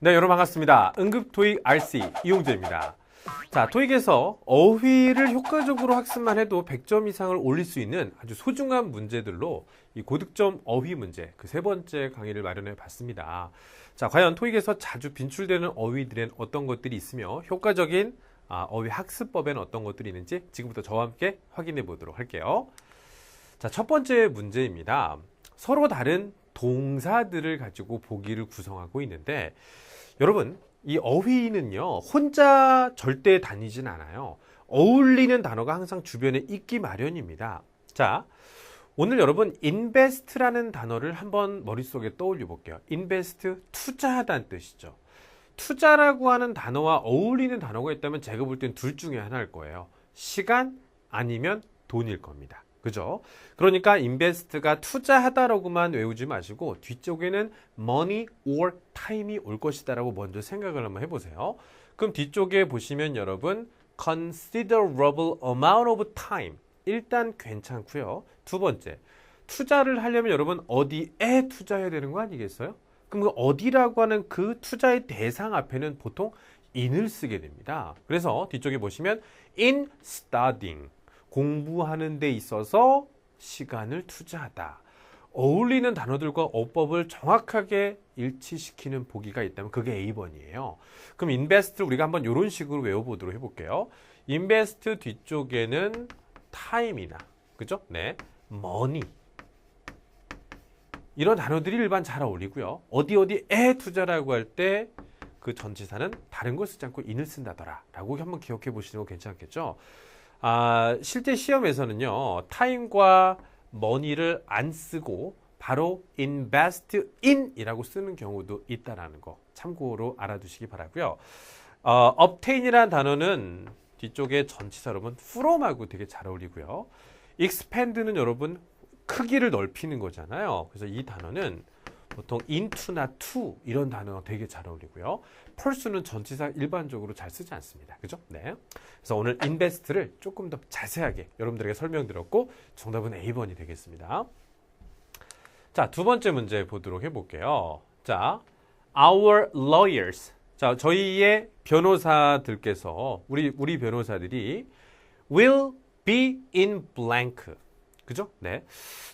네, 여러분 반갑습니다. 응급 토익 RC 이용재입니다. 자, 토익에서 어휘를 효과적으로 학습만 해도 100점 이상을 올릴 수 있는 아주 소중한 문제들로 이 고득점 어휘 문제 그 세 번째 강의를 마련해 봤습니다. 자, 과연 토익에서 자주 빈출되는 어휘들엔 어떤 것들이 있으며 효과적인 어휘 학습법에는 어떤 것들이 있는지 지금부터 저와 함께 확인해 보도록 할게요. 자, 첫 번째 문제입니다. 서로 다른 동사들을 가지고 보기를 구성하고 있는데 여러분, 이 어휘는요, 혼자 절대 다니진 않아요. 어울리는 단어가 항상 주변에 있기 마련입니다. 자, 오늘 여러분, invest라는 단어를 한번 머릿속에 떠올려 볼게요. invest, 투자하다는 뜻이죠. 투자라고 하는 단어와 어울리는 단어가 있다면 제가 볼 땐 둘 중에 하나일 거예요. 시간 아니면 돈일 겁니다. 그죠? 그러니까 invest가 투자하다라고만 외우지 마시고 뒤쪽에는 money or time이 올 것이다 라고 먼저 생각을 한번 해보세요. 그럼 뒤쪽에 보시면 여러분 considerable amount of time 일단 괜찮고요. 두 번째, 투자를 하려면 여러분 어디에 투자해야 되는 거 아니겠어요? 그럼 그 어디라고 하는 그 투자의 대상 앞에는 보통 in을 쓰게 됩니다. 그래서 뒤쪽에 보시면 in studying 공부하는 데 있어서 시간을 투자하다. 어울리는 단어들과 어법을 정확하게 일치시키는 보기가 있다면 그게 A번이에요. 그럼 invest를 우리가 한번 이런 식으로 외워보도록 해볼게요. invest 뒤쪽에는 time이나, 그죠? 네, money. 이런 단어들이 일반 잘 어울리고요. 어디에 투자라고 할 때 그 전치사는 다른 걸 쓰지 않고 in을 쓴다더라. 라고 한번 기억해 보시는 거 괜찮겠죠? 실제 시험에서는요, time과 money를 안 쓰고 바로 invest in 이라고 쓰는 경우도 있다라는 거 참고로 알아두시기 바라고요. obtain이라는 단어는 뒤쪽에 전치사 여러분 from하고 되게 잘 어울리고요. expand는 여러분 크기를 넓히는 거잖아요. 그래서 이 단어는 보통 into나 to 이런 단어가 되게 잘 어울리고요. pursue는 전치사 일반적으로 잘 쓰지 않습니다. 그죠? 네. 그래서 오늘 invest를 조금 더 자세하게 여러분들에게 설명드렸고 정답은 A번이 되겠습니다. 자, 두 번째 문제 보도록 해볼게요. 자, our lawyers. 자, 저희의 변호사들께서 우리 변호사들이 will be in blank. 그죠? 네.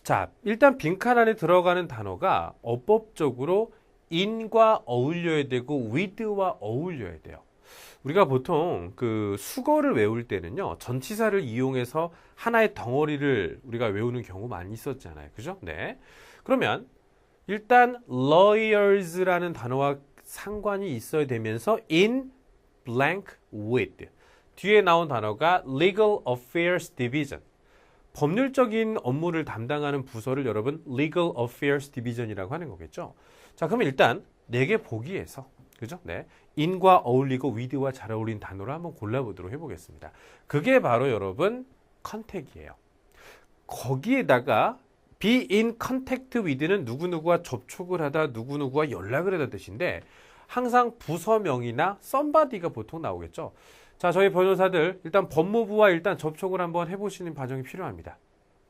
자, 일단 빈칸 안에 들어가는 단어가 어법적으로 in과 어울려야 되고 with와 어울려야 돼요. 우리가 보통 그 수거를 외울 때는요, 전치사를 이용해서 하나의 덩어리를 우리가 외우는 경우 많이 있었잖아요. 그죠? 네. 그러면 일단 lawyers라는 단어와 상관이 있어야 되면서 in blank with. 뒤에 나온 단어가 legal affairs division. 법률적인 업무를 담당하는 부서를 여러분 Legal Affairs Division이라고 하는 거겠죠. 자, 그러면 일단 4개 보기에서 그죠? 네. in과 어울리고 with와 잘 어울리는 단어를 한번 골라보도록 해보겠습니다. 그게 바로 여러분 contact이에요. 거기에다가 be in contact with는 누구누구와 접촉을 하다 누구누구와 연락을 하다 뜻인데 항상 부서명이나 somebody가 보통 나오겠죠. 자, 저희 변호사들 일단 법무부와 일단 접촉을 한번 해보시는 과정이 필요합니다.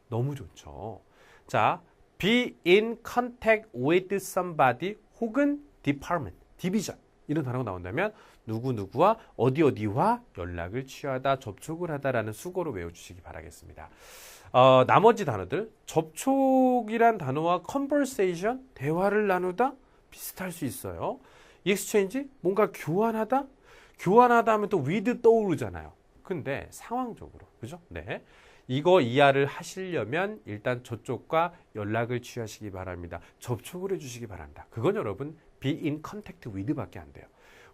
너무 좋죠. 자, be in contact with somebody 혹은 department, division 이런 단어가 나온다면 누구누구와 어디와 연락을 취하다, 접촉을 하다라는 수고로 외워주시기 바라겠습니다. 나머지 단어들, 접촉이란 단어와 conversation, 대화를 나누다 비슷할 수 있어요. exchange, 뭔가 교환하다 하면 또 with 떠오르잖아요. 근데 상황적으로, 그죠? 네. 이거 이해를 하시려면 일단 저쪽과 연락을 취하시기 바랍니다. 접촉을 해주시기 바랍니다. 그건 여러분 be in contact with 밖에 안 돼요.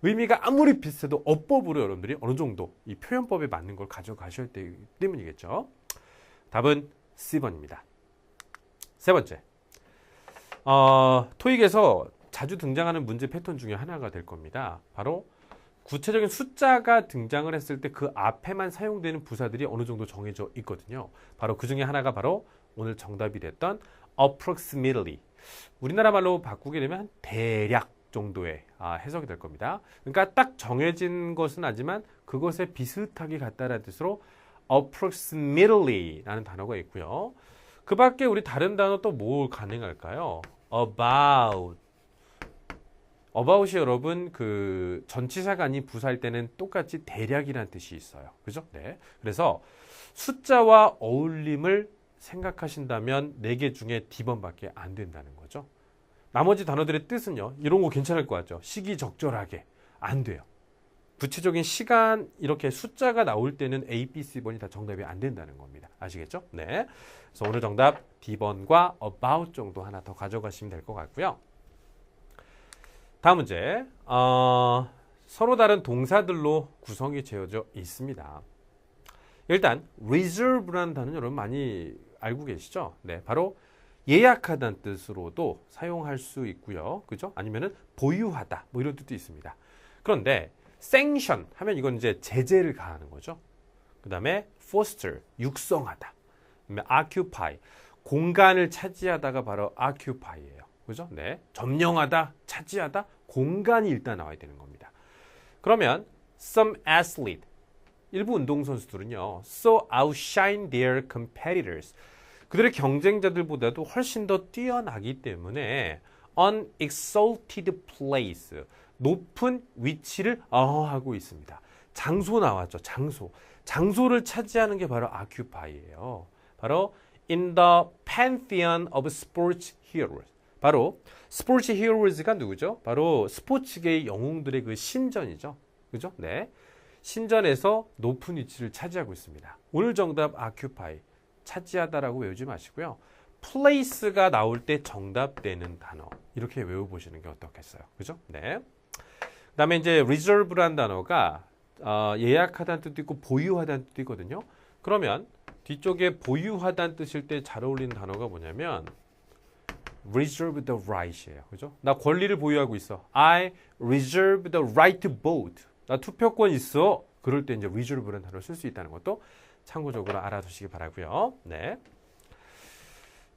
의미가 아무리 비슷해도 어법으로 여러분들이 어느 정도 이 표현법에 맞는 걸 가져가셔야 되기 때문이겠죠. 답은 C번입니다. 세 번째. 토익에서 자주 등장하는 문제 패턴 중에 하나가 될 겁니다. 바로 구체적인 숫자가 등장을 했을 때 그 앞에만 사용되는 부사들이 어느 정도 정해져 있거든요. 바로 그 중에 하나가 바로 오늘 정답이 됐던 approximately. 우리나라 말로 바꾸게 되면 대략 정도의 해석이 될 겁니다. 그러니까 딱 정해진 것은 아니지만 그것에 비슷하게 같다라는 뜻으로 approximately라는 단어가 있고요. 그 밖에 우리 다른 단어 또 뭘 가능할까요? about이 여러분 그 전치사가 아닌 부사일 때는 똑같이 대략이라는 뜻이 있어요. 그죠? 네. 그래서 숫자와 어울림을 생각하신다면 4개 중에 D번밖에 안 된다는 거죠. 나머지 단어들의 뜻은요. 이런 거 괜찮을 것 같죠? 시기적절하게. 안 돼요. 구체적인 시간 이렇게 숫자가 나올 때는 A, B, C번이 다 정답이 안 된다는 겁니다. 아시겠죠? 네. 그래서 오늘 정답 D번과 about 정도 하나 더 가져가시면 될 것 같고요. 다음 문제. 서로 다른 동사들로 구성이 되어져 있습니다. 일단 reserve라는 단어는 여러분 많이 알고 계시죠? 네, 바로 예약하다는 뜻으로도 사용할 수 있고요. 그죠? 아니면은 보유하다 뭐 이런 뜻도 있습니다. 그런데 sanction 하면 이건 이제 제재를 가하는 거죠. 그다음에 foster 육성하다. 그다음에 occupy 공간을 차지하다가 바로 occupy예요. 그죠? 네. 점령하다, 차지하다 공간이 일단 나와야 되는 겁니다. 그러면 some athlete 일부 운동선수들은요. so outshine their competitors. 그들의 경쟁자들보다도 훨씬 더 뛰어나기 때문에 an exalted place. 높은 위치를 하고 있습니다. 장소 나왔죠. 장소. 장소를 차지하는 게 바로 occupy예요. 바로 in the pantheon of sports heroes. 바로 스포츠 히어로즈가 누구죠? 바로 스포츠계의 영웅들의 그 신전이죠. 그죠? 네. 신전에서 높은 위치를 차지하고 있습니다. 오늘 정답 occupy 차지하다라고 외우지 마시고요. place가 나올 때 정답되는 단어 이렇게 외워보시는 게 어떻겠어요? 그죠? 네. 그다음에 이제 reserve라는 단어가 예약하다는 뜻도 있고 보유하다는 뜻도 있거든요. 그러면 뒤쪽에 보유하다는 뜻일 때 잘 어울리는 단어가 뭐냐면 reserve the right이에요. 그죠? 나 권리를 보유하고 있어. I reserve the right to vote. 나 투표권 있어. 그럴 때 이제 reserve라는 단어를 쓸 수 있다는 것도 참고적으로 알아두시기 바라고요. 네.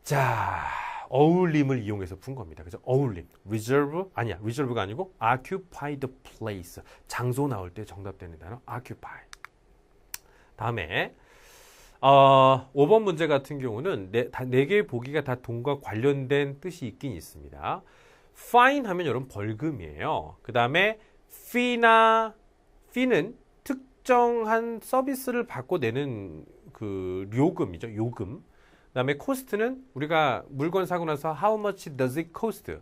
자, 어울림을 이용해서 푼 겁니다. 그죠? 어울림. reserve 아니야. reserve가 아니고 occupy the place. 장소 나올 때 정답되는 단어 occupy. 다음에 5번 문제 같은 경우는 네 개의 보기가 다 돈과 관련된 뜻이 있긴 있습니다. fine 하면 여러분 벌금이에요. 그 다음에 fee는 특정한 서비스를 받고 내는 그 요금이죠. 요금. 그 다음에 cost는 우리가 물건 사고 나서 how much does it cost?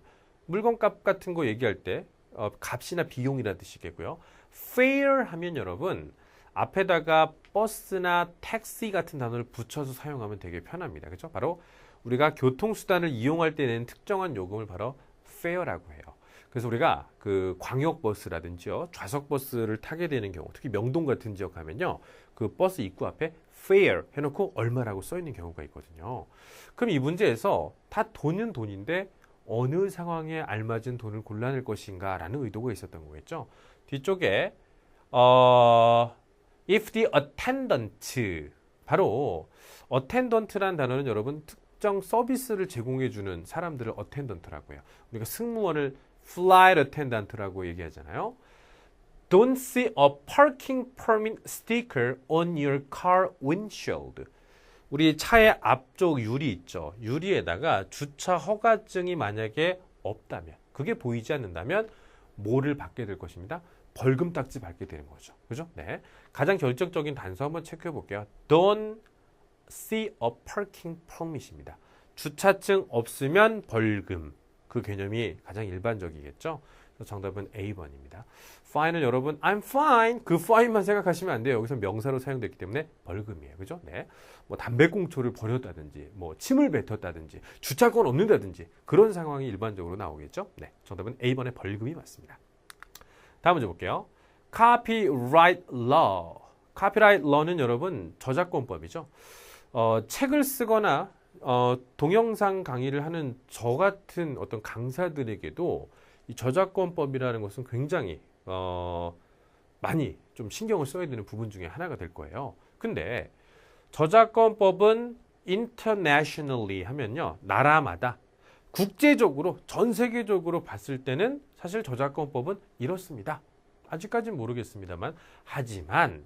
물건값 같은 거 얘기할 때 값이나 비용이라는 뜻이겠고요. fare 하면 여러분 앞에다가 버스나 택시 같은 단어를 붙여서 사용하면 되게 편합니다. 그렇죠? 바로 우리가 교통수단을 이용할 때 내는 특정한 요금을 바로 fare라고 해요. 그래서 우리가 그 광역버스라든지요, 좌석버스를 타게 되는 경우, 특히 명동 같은 지역 가면요, 그 버스 입구 앞에 fare 해놓고 얼마라고 써 있는 경우가 있거든요. 그럼 이 문제에서 다 돈은 돈인데 어느 상황에 알맞은 돈을 골라낼 것인가라는 의도가 있었던 거겠죠. 뒤쪽에 if the attendant 바로 attendant라는 단어는 여러분 특정 서비스를 제공해주는 사람들을 attendant라고 해요. 우리가 승무원을 flight attendant라고 얘기하잖아요. Don't see a parking permit sticker on your car windshield. 우리 차의 앞쪽 유리 있죠. 유리에다가 주차 허가증이 만약에 없다면, 그게 보이지 않는다면 뭐를 받게 될 것입니다. 벌금 딱지 받게 되는 거죠. 그죠? 네. 가장 결정적인 단서 한번 체크해 볼게요. Don't see a parking permit입니다. 주차증 없으면 벌금. 그 개념이 가장 일반적이겠죠. 그래서 정답은 A번입니다. fine은 여러분 I'm fine. 그 fine만 생각하시면 안 돼요. 여기서 명사로 사용됐기 때문에 벌금이에요. 그죠? 네. 뭐 담배꽁초를 버렸다든지 뭐 침을 뱉었다든지 주차권 없는다든지 그런 상황이 일반적으로 나오겠죠. 네. 정답은 A번의 벌금이 맞습니다. 다음 문제 볼게요. Copyright Law. Copyright Law는 여러분 저작권법이죠. 책을 쓰거나 동영상 강의를 하는 저 같은 어떤 강사들에게도 이 저작권법이라는 것은 굉장히 많이 좀 신경을 써야 되는 부분 중에 하나가 될 거예요. 근데 저작권법은 internationally 하면요. 나라마다 국제적으로 전 세계적으로 봤을 때는 사실 저작권법은 이렇습니다. 아직까지는 모르겠습니다만 하지만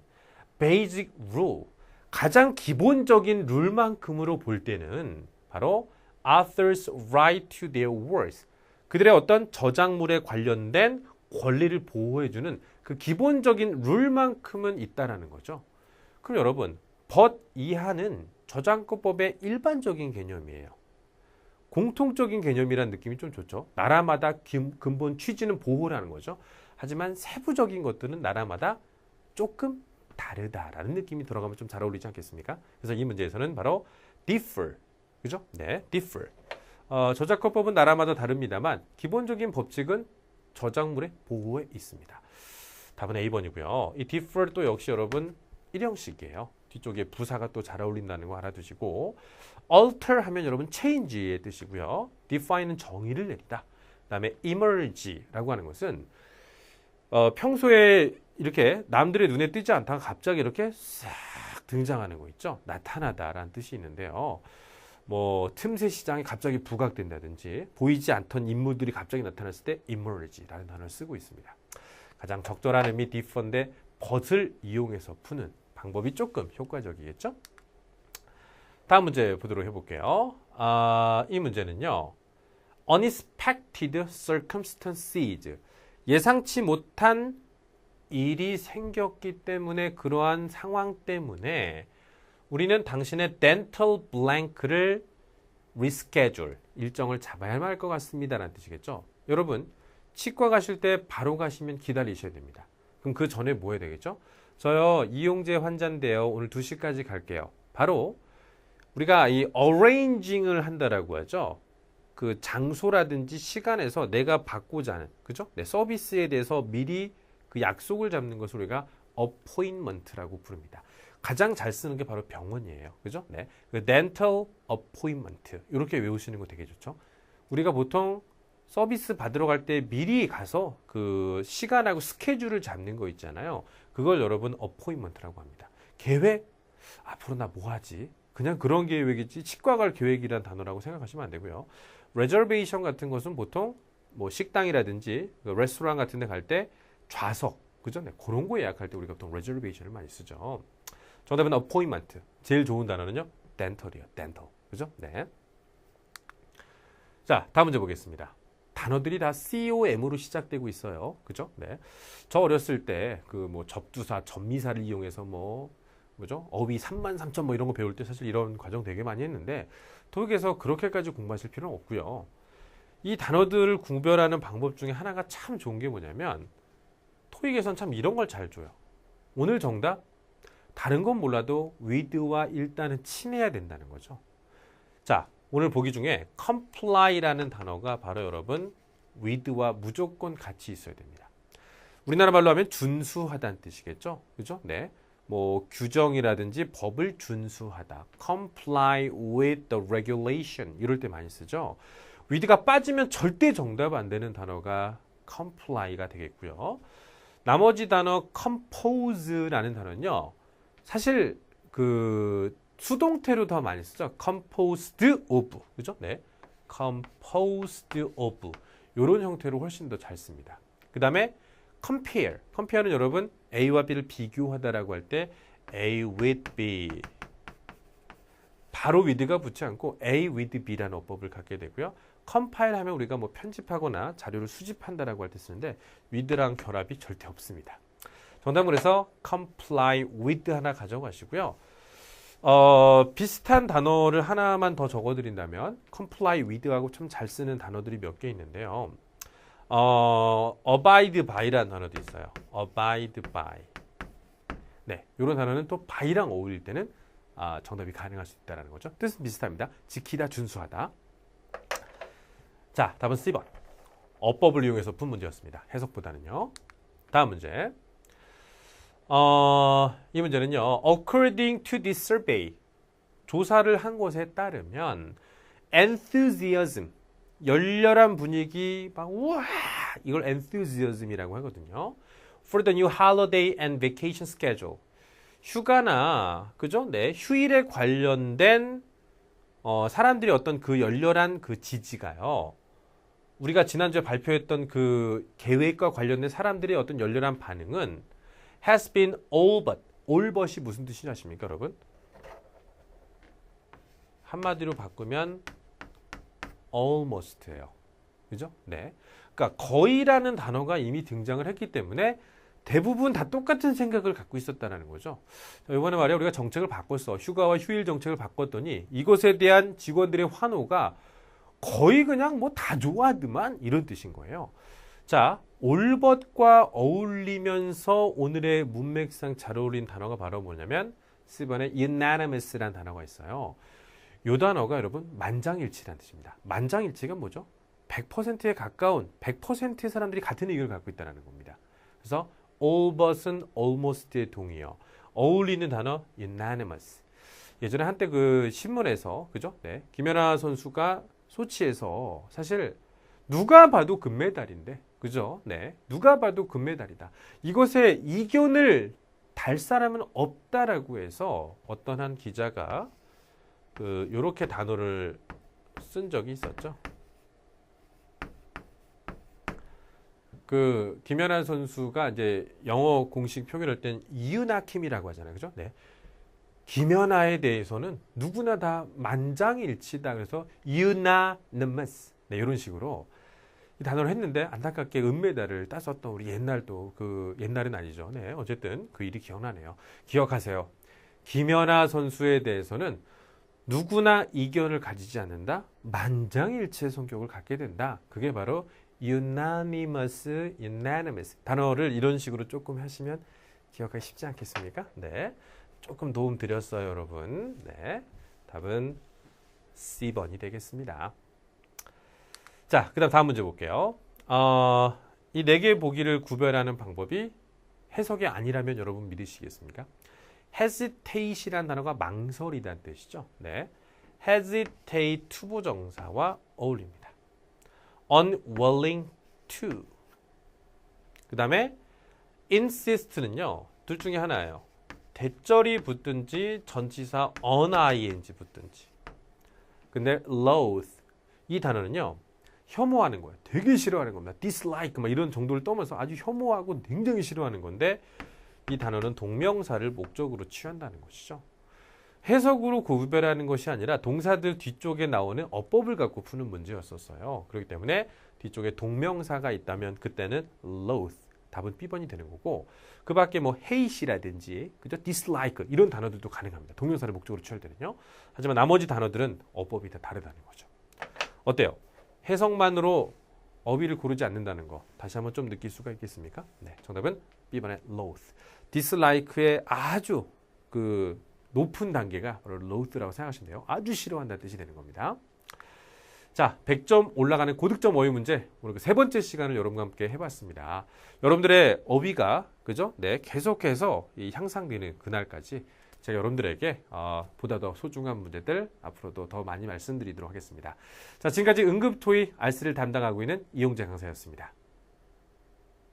basic rule 가장 기본적인 룰만큼으로 볼 때는 바로 author's right to their works 그들의 어떤 저작물에 관련된 권리를 보호해주는 그 기본적인 룰만큼은 있다라는 거죠. 그럼 여러분, but 이하는 저작권법의 일반적인 개념이에요. 공통적인 개념이라는 느낌이 좀 좋죠. 나라마다 근본 취지는 보호라는 거죠. 하지만 세부적인 것들은 나라마다 조금 다르다라는 느낌이 들어가면 좀 잘 어울리지 않겠습니까? 그래서 이 문제에서는 바로 differ, 그죠? 네, differ. 저작권법은 나라마다 다릅니다만 기본적인 법칙은 저작물의 보호에 있습니다. 답은 A번이고요. 이 differ 또 역시 여러분 일형식이에요. 뒤쪽에 부사가 또 잘 어울린다는 거 알아두시고, alter 하면 여러분 change의 뜻이고요. define은 정의를 내리다. 그 다음에 emerge라고 하는 것은 평소에 이렇게 남들의 눈에 띄지 않다가 갑자기 이렇게 싹 등장하는 거 있죠. 나타나다라는 뜻이 있는데요. 뭐 틈새 시장이 갑자기 부각된다든지 보이지 않던 인물들이 갑자기 나타났을 때 emerge라는 단어를 쓰고 있습니다. 가장 적절한 의미 differ인데 but을 이용해서 푸는 방법이 조금 효과적이겠죠? 다음 문제 보도록 해볼게요. 이 문제는요. unexpected circumstances. 예상치 못한 일이 생겼기 때문에 그러한 상황 때문에 우리는 당신의 dental blank를 reschedule, 일정을 잡아야 할 것 같습니다 라는 뜻이겠죠. 여러분, 치과 가실 때 바로 가시면 기다리셔야 됩니다. 그럼 그 전에 뭐 해야 되겠죠? 저요, 이용재 환자인데요. 오늘 2시까지 갈게요. 바로 우리가 이 arranging을 한다라고 하죠. 그 장소라든지 시간에서 내가 받고자 하는, 그죠? 내 서비스에 대해서 미리 그 약속을 잡는 것을 우리가 appointment라고 부릅니다. 가장 잘 쓰는 게 바로 병원이에요. 그죠? 네. 그 dental appointment. 이렇게 외우시는 거 되게 좋죠. 우리가 보통 서비스 받으러 갈 때 미리 가서 그 시간하고 스케줄을 잡는 거 있잖아요. 그걸 여러분 appointment라고 합니다. 계획? 앞으로 나 뭐 하지? 그냥 그런 계획이지 치과 갈 계획이란 단어라고 생각하시면 안 되고요. reservation 같은 것은 보통 뭐 식당이라든지 그 레스토랑 같은 데 갈 때 좌석, 그죠? 네, 그런 거 예약할 때 우리가 보통 reservation을 많이 쓰죠. 정답은 appointment. 제일 좋은 단어는요. dental이요. dental. 그죠? 네. 자, 다음 문제 보겠습니다. 단어들이 다 COM으로 시작되고 있어요. 그죠? 네. 저 어렸을 때 그 뭐 접두사, 접미사를 이용해서 뭐죠? 어휘 33,000 뭐 이런 거 배울 때 사실 이런 과정 되게 많이 했는데 토익에서 그렇게까지 공부하실 필요는 없고요. 이 단어들을 구별하는 방법 중에 하나가 참 좋은 게 뭐냐면 토익에선 참 이런 걸 잘 줘요. 오늘 정답 다른 건 몰라도 with와 일단은 친해야 된다는 거죠. 자, 오늘 보기 중에 comply라는 단어가 바로 여러분 with와 무조건 같이 있어야 됩니다. 우리나라 말로 하면 준수하다는 뜻이겠죠. 그죠? 네. 뭐 규정이라든지 법을 준수하다. comply with the regulation. 이럴 때 많이 쓰죠. with가 빠지면 절대 정답 안 되는 단어가 comply가 되겠고요. 나머지 단어 compose라는 단어는요. 사실 그 수동태로 더 많이 쓰죠. composed of. 그죠? 네. composed of. 이런 형태로 훨씬 더 잘 씁니다. 그 다음에 compare. compare는 여러분 A와 B를 비교하다라고 할 때 A with B. 바로 with가 붙지 않고 A with B라는 어법을 갖게 되고요. compile 하면 우리가 뭐 편집하거나 자료를 수집한다라고 할 때 쓰는데 with랑 결합이 절대 없습니다. 정답은 그래서 comply with 하나 가져가시고요. 비슷한 단어를 하나만 더 적어드린다면 comply with하고 좀 잘 쓰는 단어들이 몇 개 있는데요. abide by라는 단어도 있어요. abide by. 네, 이런 단어는 또 by랑 어울릴 때는 정답이 가능할 수 있다는 거죠. 뜻은 비슷합니다. 지키다, 준수하다. 자, 답은 C번. 어법을 이용해서 푼 문제였습니다. 해석보다는요. 다음 문제. 이 문제는요. According to this survey, 조사를 한 것에 따르면 enthusiasm, 열렬한 분위기, 막 우와, 이걸 enthusiasm이라고 하거든요. For the new holiday and vacation schedule, 휴가나 그죠? 네, 휴일에 관련된 사람들이 어떤 그 열렬한 그 지지가요. 우리가 지난주에 발표했던 그 계획과 관련된 사람들의 어떤 열렬한 반응은 has been all but이 무슨 뜻인지 아십니까, 여러분? 한마디로 바꾸면 almost예요. 그죠? 네. 그러니까 거의라는 단어가 이미 등장을 했기 때문에 대부분 다 똑같은 생각을 갖고 있었다는 거죠. 이번에 말이야 우리가 정책을 바꿨어. 휴가와 휴일 정책을 바꿨더니 이것에 대한 직원들의 환호가 거의 그냥 뭐 다 좋아하더만 이런 뜻인 거예요. 자, 올벗과 어울리면서 오늘의 문맥상 잘 어울린 단어가 바로 뭐냐면 10번에 unanimous라는 단어가 있어요. 이 단어가 여러분 만장일치라는 뜻입니다. 만장일치가 뭐죠? 100%에 가까운 100%의 사람들이 같은 의견을 갖고 있다는 겁니다. 그래서 all but은 almost의 동의어. 어울리는 단어 unanimous. 예전에 한때 그 신문에서 그죠? 네. 김연아 선수가 소치에서 사실 누가 봐도 금메달인데 그죠? 네. 누가 봐도 금메달이다. 이것에 이견을 달 사람은 없다라고 해서 어떤 한 기자가 요렇게 단어를 쓴 적이 있었죠. 김연아 선수가 이제 영어 공식 표현할 땐 이유나킴이라고 하잖아요. 그죠? 네. 김연아에 대해서는 누구나 다 만장일치다. 그래서 unanimous. 네, 이런 식으로 이 단어를 했는데 안타깝게 은메달을 땄었던 우리 옛날도 옛날은 아니죠. 네. 어쨌든 그 일이 기억나네요. 기억하세요. 김연아 선수에 대해서는 누구나 이견을 가지지 않는다. 만장일치의 성격을 갖게 된다. 그게 바로 unanimous, unanimous. 단어를 이런 식으로 조금 하시면 기억하기 쉽지 않겠습니까? 네. 조금 도움 드렸어요, 여러분. 네. 답은 C번이 되겠습니다. 자, 그 다음 문제 볼게요. 이 네 개의 보기를 구별하는 방법이 해석이 아니라면 여러분 믿으시겠습니까? hesitate이라는 단어가 망설이다는 뜻이죠. 네. hesitate 투부정사와 어울립니다. unwilling to. 그 다음에 insist는요. 둘 중에 하나예요. 대절이 붙든지 전치사 un-ing 붙든지. 근데 loathe 이 단어는요. 혐오하는 거예요. 되게 싫어하는 겁니다. dislike 막 이런 정도를 떠면서 아주 혐오하고 굉장히 싫어하는 건데 이 단어는 동명사를 목적으로 취한다는 것이죠. 해석으로 구별하는 것이 아니라 동사들 뒤쪽에 나오는 어법을 갖고 푸는 문제였었어요. 그렇기 때문에 뒤쪽에 동명사가 있다면 그때는 loathe, 답은 B번이 되는 거고 그 밖에 뭐 hate이라든지 그죠? dislike 이런 단어들도 가능합니다. 동명사를 목적으로 취할 때는요. 하지만 나머지 단어들은 어법이 다 다르다는 거죠. 어때요? 해석만으로 어휘를 고르지 않는다는 거 다시 한번 좀 느낄 수가 있겠습니까? 네, 정답은 B번의 loathe. dislike의 아주 높은 단계가 바로 loath라고 생각하시면 돼요. 아주 싫어한다는 뜻이 되는 겁니다. 자, 100점 올라가는 고득점 어휘 문제 오늘 세 번째 시간을 여러분과 함께 해봤습니다. 여러분들의 어휘가 그죠? 네, 계속해서 향상되는 그날까지 제가 여러분들에게 보다 더 소중한 문제들 앞으로도 더 많이 말씀드리도록 하겠습니다. 자, 지금까지 응급토의 알쓰를 담당하고 있는 이용재 강사였습니다.